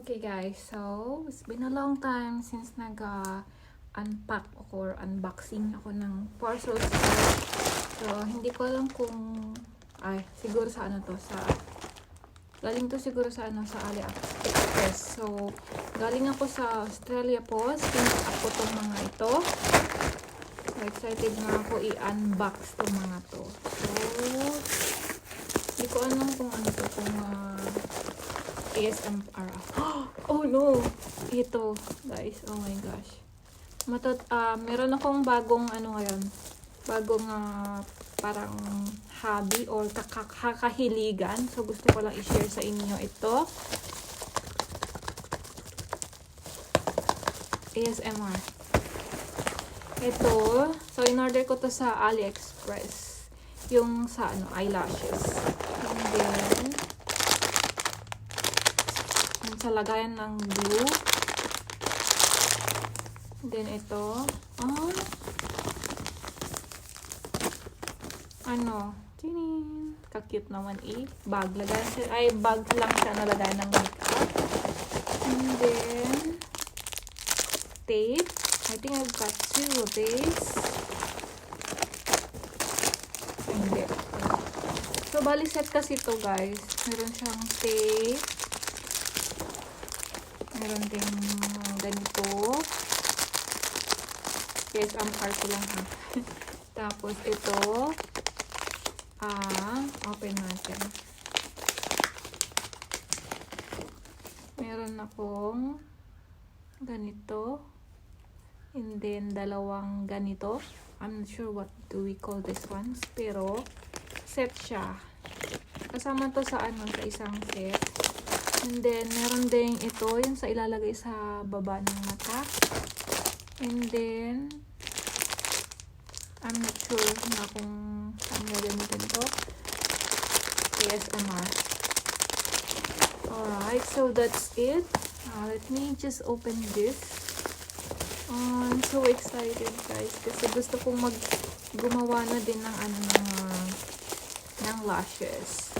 Okay guys, so it's been a long time since nag-unpack or unboxing ako ng parcels. So hindi ko alam kung siguro sa galing to siguro sa sa AliExpress. So galing ako sa Australia Post, pinup ako tong mga ito. So excited na ako i-unbox tong mga to. So hindi ko alam kung ano to, kung ASMR. Oh no! Ito, guys. Oh my gosh. Meron akong bagong ngayon. Bagong parang hobby or kakahiligan. So gusto ko lang i-share sa inyo ito. ASMR. Ito, so in-order ko to sa AliExpress. Yung sa eyelashes. And then sa lagayan ng glue. Then ito. Tinin. Ka-cute naman bag. Bag lang siya na lagayan ng makeup. And then tape. I think I've got two of these. Hindi. So, bali set kasi ito guys. Meron siyang tape. Meron din ganito. Yes, ang party lang ha. Tapos ito. Open natin. Meron akong ganito. And then dalawang ganito. I'm not sure what do we call this ones. Pero set siya. Kasama to sa sa isang set. And then, meron din ito, yung sa ilalagay sa baba ng mata. And then, I'm not sure na kung saan gagamitin to. ASMR. Alright, so that's it. Let me just open this. I'm so excited guys, kasi gusto kong gumawa na din ng ng lashes.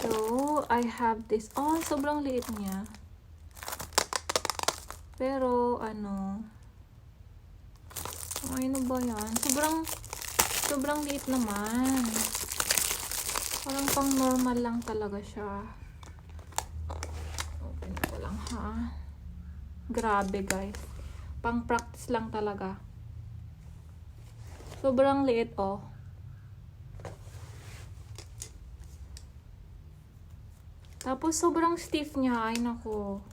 So, I have this. Sobrang liit niya. Pero, ano ba yan? Sobrang liit naman. Parang pang normal lang talaga siya. Open ko lang, ha? Grabe, guys. Pang practice lang talaga. Sobrang liit, Tapos, sobrang stiff niya. Ay, nako.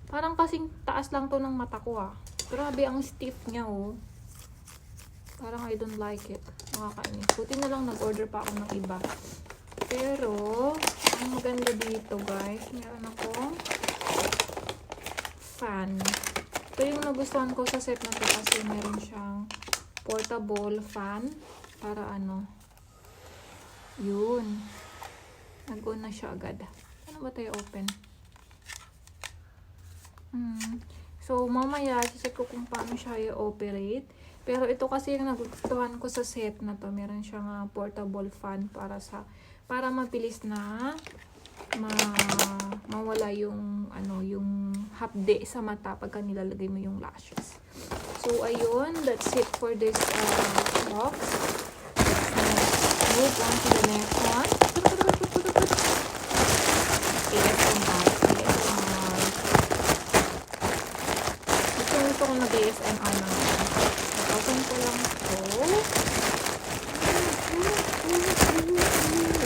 Parang kasing taas lang to ng mata ko, Grabe, ang stiff niya, Parang I don't like it. Nakakainis. Buti na lang nag-order pa ako ng iba. Pero, ang maganda dito, guys. Meron akong fan. Ito yung nagustuhan ko sa set na to kasi meron siyang portable fan para yun, nag-on na siya agad. Ano ba tayo open? So mamaya check ko kung paano siya i-operate, pero ito kasi yung nagustuhan ko sa set na to. Meron siyang portable fan para mabilis na mawala yung yung hapde sa mata pagka nilalagay mo yung lashes. So ayun, that's it for this box. Let's move on to the next one. ASMR. Gusto ko nag-ASMR na. Open ko lang ito.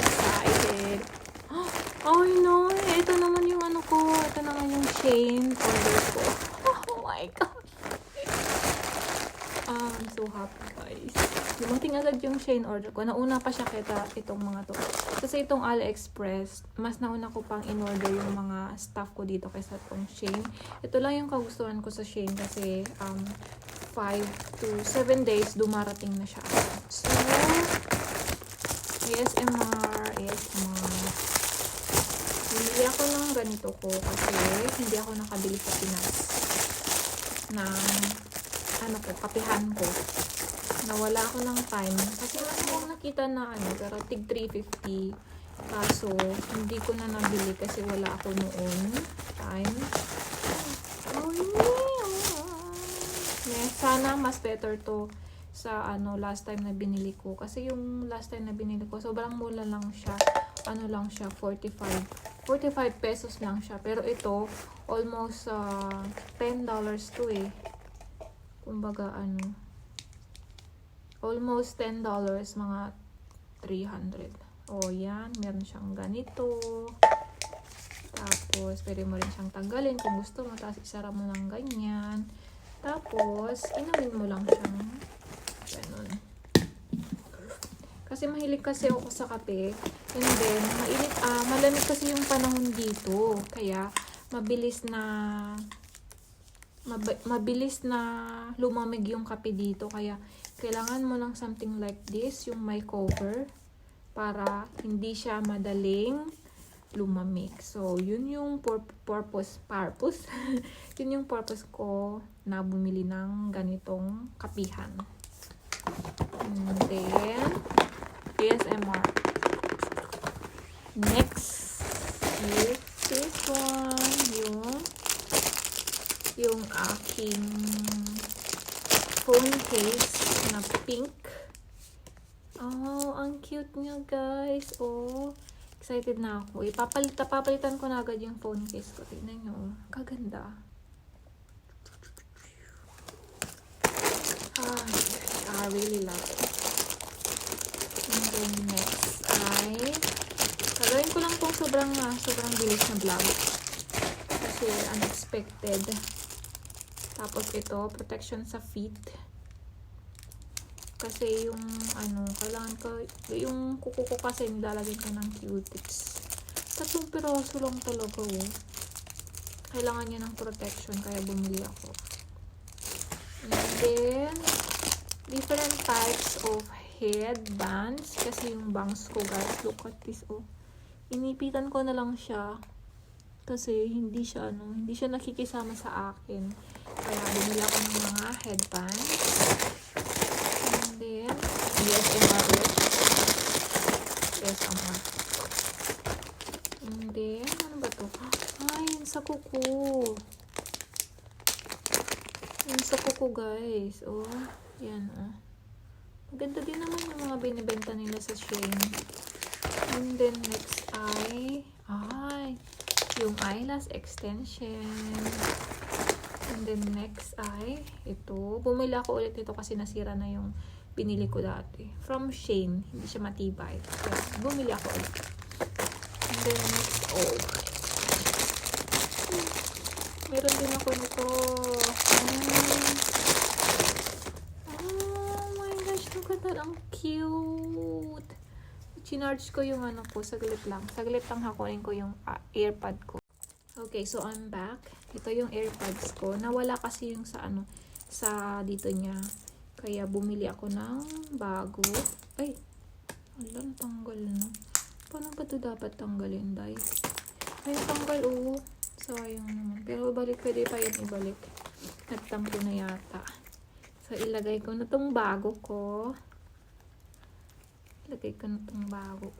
Excited. Oh no, ito naman yung ko. Ito naman yung Shein order ko. Oh my god. I'm so happy guys. Dumating agad yung Shein order ko. Nauna pa siya kita itong mga to. Kasi itong AliExpress, mas nauna ko pang in-order yung mga stuff ko dito kaysa itong Shein. Ito lang yung kagustuhan ko sa Shein kasi 5 to 7 days dumarating na siya. So, ASMR. Bumili ako ng ganito ko kasi hindi ako nakabili sa Pinas ng kapihan ko. Nawala ako ng time kasi mas akong nakita na ano, pero tig 350. Kaso, hindi ko na nabili kasi wala ako noon. Time. Oh, yeah. Sana mas better to sa ano last time na binili ko. Kasi yung last time na binili ko, sobrang mura lang siya. Ano lang siya, 45 pesos lang siya. Pero ito, almost $10 to eh. Kumbaga ano, almost $10, mga 300. O yan, meron siyang ganito. Tapos, pwede mo rin siyang tanggalin kung gusto mo. Tapos, isara mo lang ganyan. Tapos, inumin mo lang siyang ganun. Kasi mahilig kasi ako sa kape. And then, malamig kasi yung panahon dito. Kaya, mabilis na lumamig yung kape dito. Kaya, kailangan mo ng something like this, yung may cover, para hindi siya madaling lumamig. So, yun yung purpose. Yun yung purpose ko na bumili ng ganitong kapihan. And then, ASMR. Next is this one. Yung aking phone case na pink. Oh, ang cute niya, guys. Oh, excited na ako. Papalitan ko na agad yung phone case ko. Tignan nyo. Kaganda. I really love it. And then next ay gagawin ko lang pong sobrang bilis na vlog. Kasi unexpected. Tapos ito, protection sa feet. Kasi yung kailangan ko, yung kuko ko kasi nilalagyan ko ng Q-tips. 3 piraso lang talaga oh. Kailangan niya ng protection kaya bumili ako. And then, different types of headbands. Kasi yung bangs ko, guys, look at this oh. Inipitan ko na lang siya. Kasi hindi siya nakikisama sa akin. Kaya bumili ako ng mga headbands. And then, ASMR ulit. ASMR. And then, ano ba to? Ay, yung sa kuko. Yung sa kuko, guys. Oh, yan oh. Maganda din naman yung mga binibenta nila sa Shein. And then, next yung eyelash extension. And then next ito. Bumili ako ulit nito kasi nasira na yung binili ko dati. From Shein. Hindi siya matibay. Kaya bumili ako ulit. And then next, meron din ako nito. Oh my gosh, look at that. Ang cute. Chinarge ko yung saglit lang hakunin ko yung AirPod ko. Okay, so I'm back. Ito yung AirPods ko. Nawala kasi yung sa dito niya. Kaya bumili ako ng bago. Ay, wala, natanggal na. Paano ba ito dapat tanggalin, guys? Ay, tanggal oh. Sayang naman. Pero pwede pa yan ibalik. Nagtampo na yata. So, ilagay ko na tong bago ko. Lagay ko na itong bago.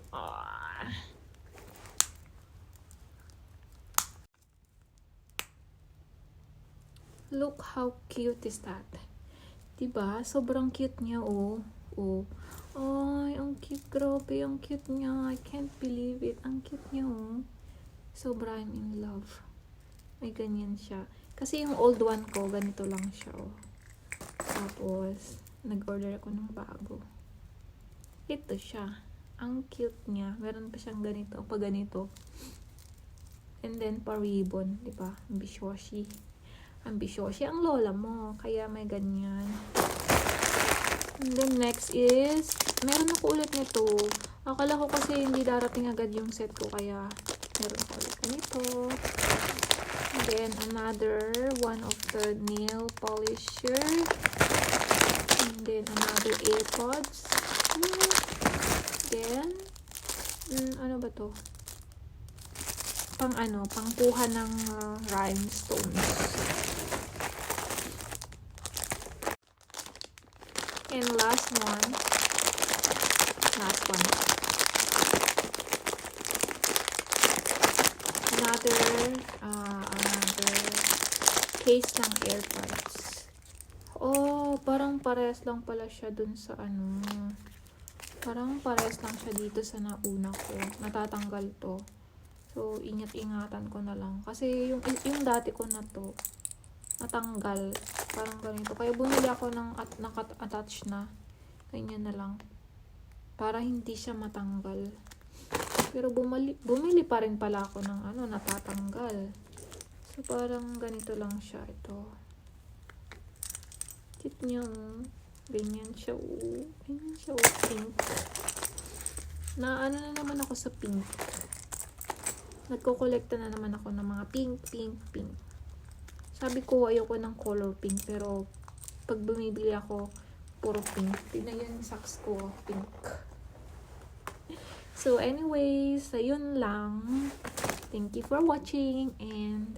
Look how cute is that. Diba? Sobrang cute niya, oh. Oh. Ay, ang cute. Grabe, ang cute niya. I can't believe it. Ang cute niya, oh. Sobra, I'm in love. May ganyan siya. Kasi yung old one ko, ganito lang siya, oh. Tapos, nag-order ako ng bago. Ito siya. Ang cute niya. Meron pa siyang ganito. Pa ganito. And then, pa ribbon. Diba? Ambisyoshi. Ambisyoshi ang lola mo. Kaya may ganyan. And then, next is, meron ako ulit nito. Akala ko kasi hindi darating agad yung set ko. Kaya, meron ako ulit ganito. And then, another one of the nail polisher. And then, another AirPods. Then, ano ba to? Pangkuha ng rhinestones. And last one, Last one. Another case ng AirPods. Oh, parang parehas lang pala siya dun sa ano. Parang parehas lang siya dito sa nauna ko. Natatanggal to. So, ingat-ingatan ko na lang. Kasi yung dati ko na to, natanggal. Parang ganito. Kaya bumili ako ng naka-attach na. Ganyan na lang. Para hindi siya matanggal. Pero bumili pa rin pala ako ng natatanggal. So, parang ganito lang siya. Ito. Cute niya. Ganyan siya. Ganyan siya. Pink. Na naman ako sa pink. Nagko-collecta na naman ako ng mga pink. Sabi ko, ayoko ng color pink. Pero, pag bumibili ako, puro pink. Tignan yung socks ko. Pink. So, anyways, ayun lang. Thank you for watching. And,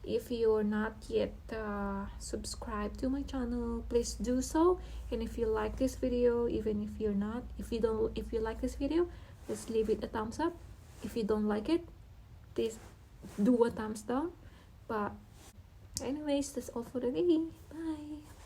if you're not yet subscribed to my channel, please do so. And if you like this video, even if you're not, if you like this video, just leave it a thumbs up. If you don't like it, please do a thumbs down. But anyways, that's all for today. Bye.